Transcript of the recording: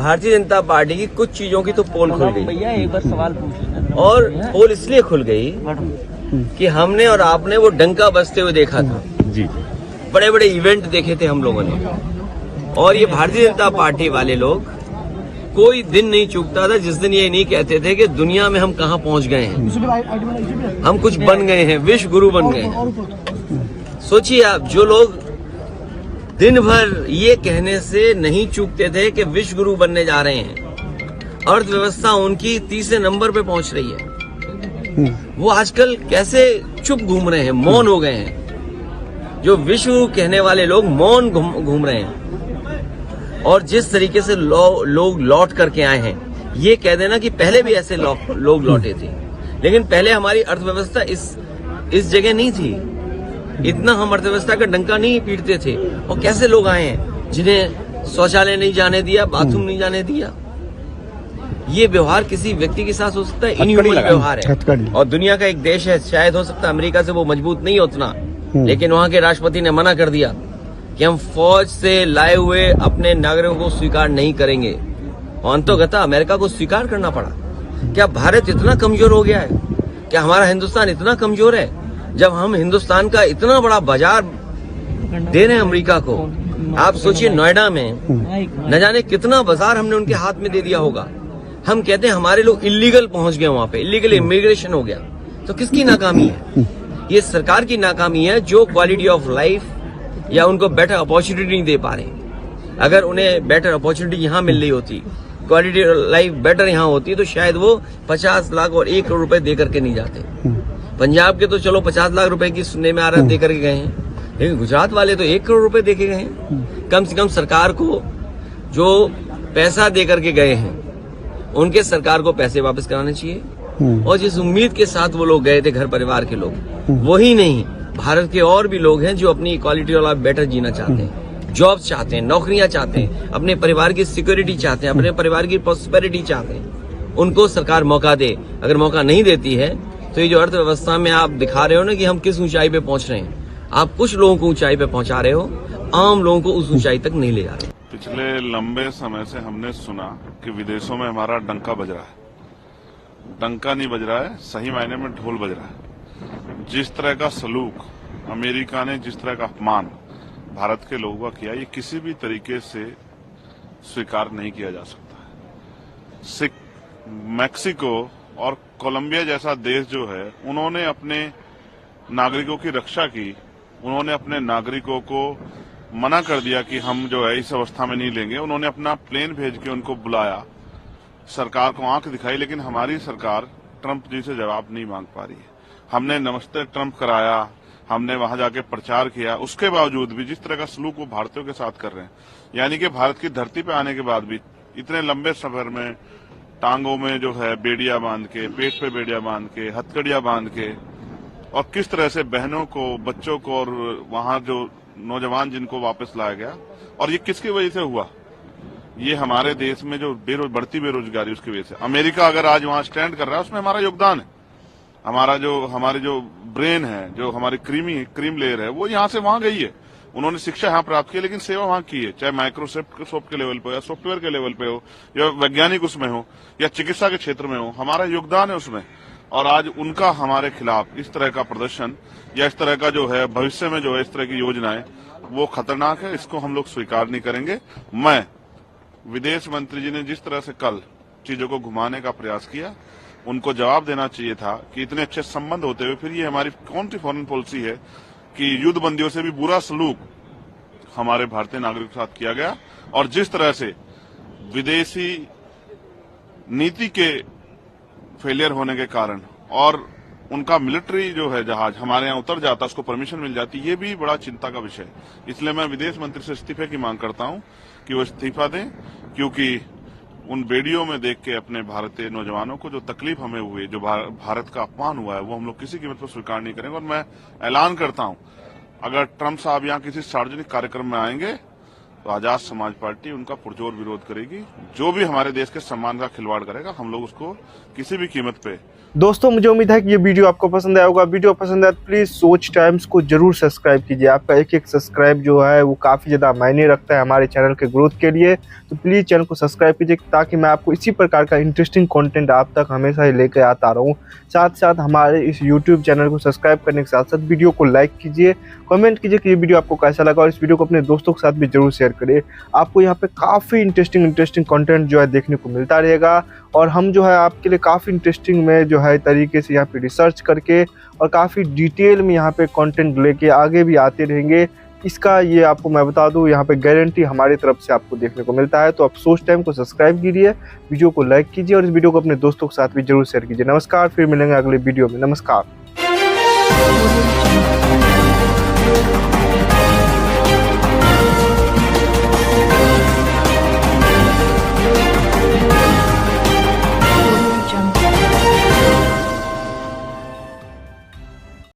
Bharatiya Janata party की कुछ चीजों की तो पोल खुल गई। भैया एक बार सवाल पूछ लेना। और पोल इसलिए खुल गई कि हमने और आपने वो डंका बजते हुए देखा था। जी। बड़े बड़े इवेंट देखे थे हम लोगों ने। और ये भारतीय जनता पार्टी वाले लोग कोई दिन नहीं चूकता था जिस दिन ये नहीं कहते थे कि दुनिया में हम कहां पहुंच गए हैं, हम कुछ बन गए हैं, विश्व गुरु बन गए हैं। सोचिए आप, जो लोग दिन भर ये कहने से नहीं चूकते थे कि विश्व गुरु बनने जा रहे हैं, अर्थव्यवस्था उनकी तीसरे नंबर पे पहुंच रही है, वो आजकल कैसे चुप घूम रहे हैं, मौन हो गए हैं। जो विश्व गुरु कहने वाले लोग मौन घूम रहे हैं। और जिस तरीके से लोग लौट करके आए हैं, ये कह देना कि पहले भी ऐसे लोग लौटे थे, लेकिन पहले हमारी अर्थव्यवस्था इस जगह नहीं थी, इतना हम अर्थव्यवस्था का डंका नहीं पीटते थे। और कैसे लोग आए हैं जिन्हें शौचालय नहीं जाने दिया, बाथरूम नहीं जाने दिया। ये व्यवहार किसी व्यक्ति के साथ हो सकता है, इनह्यूमन व्यवहार है। और दुनिया का एक देश है, शायद हो सकता है अमेरिका से वो मजबूत नहीं उतना, लेकिन वहां के राष्ट्रपति ने मना कर दिया कि हम फौज से लाए हुए अपने नागरिकों को स्वीकार नहीं करेंगे। और अंततः अमेरिका को स्वीकार करना पड़ा। क्या भारत इतना कमजोर हो गया है? क्या हमारा हिंदुस्तान इतना कमजोर है? जब हम हिंदुस्तान का इतना बड़ा बाजार दे रहे हैं अमेरिका को। आप सोचिए, नोएडा में न जाने कितना बाजार हमने उनके हाथ में दे दिया होगा। हम कहते हैं हमारे लोग इलीगल पहुंच गए, वहां पे इलीगल इमिग्रेशन हो गया। तो किसकी नाकामी है? ये सरकार की नाकामी है, जो क्वालिटी ऑफ लाइफ या उनको बेटर अपॉर्चुनिटी नहीं दे पा रहे। अगर उन्हें बेटर अपॉर्चुनिटी यहाँ मिल रही होती, क्वालिटी लाइफ बेटर यहाँ होती, तो शायद वो 50 लाख और 1 करोड़ रुपए दे करके नहीं जाते। पंजाब के तो चलो 50 लाख रुपए की सुनने में आ रहा है दे करके गए हैं, लेकिन गुजरात वाले तो 1 करोड़ रुपए दे के गए हैं। कम से कम सरकार को जो पैसा दे करके गए हैं, उनके सरकार को पैसे वापस कराने चाहिए। और जिस उम्मीद के साथ वो लोग गए थे, घर परिवार के लोग, वही नहीं, भारत के और भी लोग हैं जो अपनी क्वालिटी वाला बेटर जीना चाहते हैं, जॉब चाहते हैं, नौकरियां चाहते हैं, अपने परिवार की सिक्योरिटी चाहते हैं, अपने परिवार की प्रॉस्पेरिटी चाहते हैं। उनको सरकार मौका दे। अगर मौका नहीं देती है तो ये जो अर्थव्यवस्था में आप दिखा रहे हो ना कि हम किस ऊंचाई पे पहुंच रहे हैं, आप कुछ लोगों को ऊंचाई पे पहुंचा रहे हो, आम लोगों को उस ऊंचाई तक नहीं ले जा रहे। पिछले लंबे समय से हमने सुना कि विदेशों में हमारा डंका बज रहा है। डंका नहीं बज रहा है, सही मायने में ढोल बज रहा है। जिस तरह का सलूक अमेरिका ने, जिस तरह का अपमान भारत के लोगों का किया, ये किसी भी तरीके से स्वीकार नहीं किया जा सकता है। मैक्सिको और कोलंबिया जैसा देश जो है, उन्होंने अपने नागरिकों की रक्षा की। उन्होंने अपने नागरिकों को मना कर दिया कि हम जो है इस अवस्था में नहीं लेंगे। उन्होंने अपना प्लेन भेज के उनको बुलाया, सरकार को आंख दिखाई, लेकिन हमारी सरकार ट्रंप जी से जवाब नहीं मांग पा रही है। हमने नमस्ते ट्रंप कराया, हमने वहां जाके प्रचार किया, उसके बावजूद भी जिस तरह का सलूक वो भारतीयों के साथ कर रहे हैं, यानी कि भारत की धरती पे आने के बाद भी इतने लंबे सफर में टांगों में जो है बेड़िया बांध के, पेट पे बेड़िया बांध के, हथकड़िया बांध के, और किस तरह से बहनों को, बच्चों को और वहां जो नौजवान जिनको वापस लाया गया, और ये किसकी वजह से हुआ? ये हमारे देश में जो बढ़ती बेरोजगारी, उसकी वजह से। अमेरिका अगर आज वहां स्टैंड कर रहा है, उसमें हमारा योगदान है। हमारे जो ब्रेन है, जो हमारी क्रीम लेयर है, वो यहाँ से वहां गई है। उन्होंने शिक्षा यहाँ प्राप्त की, लेकिन सेवा वहां की है, चाहे माइक्रोसॉफ्ट के लेवल पे या सॉफ्टवेयर के लेवल पे हो, या वैज्ञानिक उसमें हो, या चिकित्सा के क्षेत्र में हो, हमारा योगदान है उसमें। और आज उनका हमारे खिलाफ इस तरह का प्रदर्शन या इस तरह का जो है भविष्य में जो है इस तरह की योजनाएं, वो खतरनाक है। इसको हम लोग स्वीकार नहीं करेंगे। मैं विदेश मंत्री जी ने जिस तरह से कल चीजों को घुमाने का प्रयास किया, उनको जवाब देना चाहिए था कि इतने अच्छे संबंध होते हुए फिर ये हमारी कौन सी फॉरेन पॉलिसी है कि युद्ध बंदियों से भी बुरा सलूक हमारे भारतीय नागरिकों के साथ किया गया। और जिस तरह से विदेशी नीति के फेलियर होने के कारण और उनका मिलिट्री जो है जहाज हमारे यहाँ उतर जाता, उसको परमिशन मिल जाती, ये भी बड़ा चिंता का विषय है। इसलिए मैं विदेश मंत्री से इस्तीफे की मांग करता हूं कि वो इस्तीफा दें, क्योंकि उन वीडियो में देख के अपने भारतीय नौजवानों को जो तकलीफ हमें हुई, जो भारत का अपमान हुआ है, वो हम लोग किसी कीमत पर स्वीकार नहीं करेंगे। और मैं ऐलान करता हूं, अगर ट्रंप साहब यहाँ किसी सार्वजनिक कार्यक्रम में आएंगे तो आजाद समाज पार्टी उनका पुरजोर विरोध करेगी। जो भी हमारे देश के सम्मान का खिलवाड़ करेगा, हम लोग उसको किसी भी कीमत पे। दोस्तों, मुझे उम्मीद है कि ये वीडियो आपको पसंद आया होगा। वीडियो पसंद आया तो प्लीज़ सोच टाइम्स को जरूर सब्सक्राइब कीजिए। आपका एक एक सब्सक्राइब जो है वो काफ़ी ज़्यादा मायने रखता है हमारे चैनल के ग्रोथ के लिए। तो प्लीज़ चैनल को सब्सक्राइब कीजिए ताकि मैं आपको इसी प्रकार का इंटरेस्टिंग कंटेंट आप तक हमेशा ही लेकर आता रहूँ। साथ साथ हमारे इस यूट्यूब चैनल को सब्सक्राइब करने के साथ साथ वीडियो को लाइक कीजिए, कमेंट कीजिए कि ये वीडियो आपको कैसा लगा और इस वीडियो को अपने दोस्तों के साथ भी जरूर शेयर करिए। आपको यहाँ पे काफ़ी इंटरेस्टिंग कंटेंट जो है देखने को मिलता रहेगा और हम जो है आपके लिए काफ़ी इंटरेस्टिंग में जो है तरीके से यहाँ पे रिसर्च करके और काफ़ी डिटेल में यहाँ पे कंटेंट लेके आगे भी आते रहेंगे। इसका ये आपको मैं बता दूं, यहाँ पे गारंटी हमारी तरफ से आपको देखने को मिलता है। तो आप सोच टाइम को सब्सक्राइब कीजिए, वीडियो को लाइक कीजिए और इस वीडियो को अपने दोस्तों के साथ भी जरूर शेयर कीजिए। नमस्कार, फिर मिलेंगे अगले वीडियो में। नमस्कार।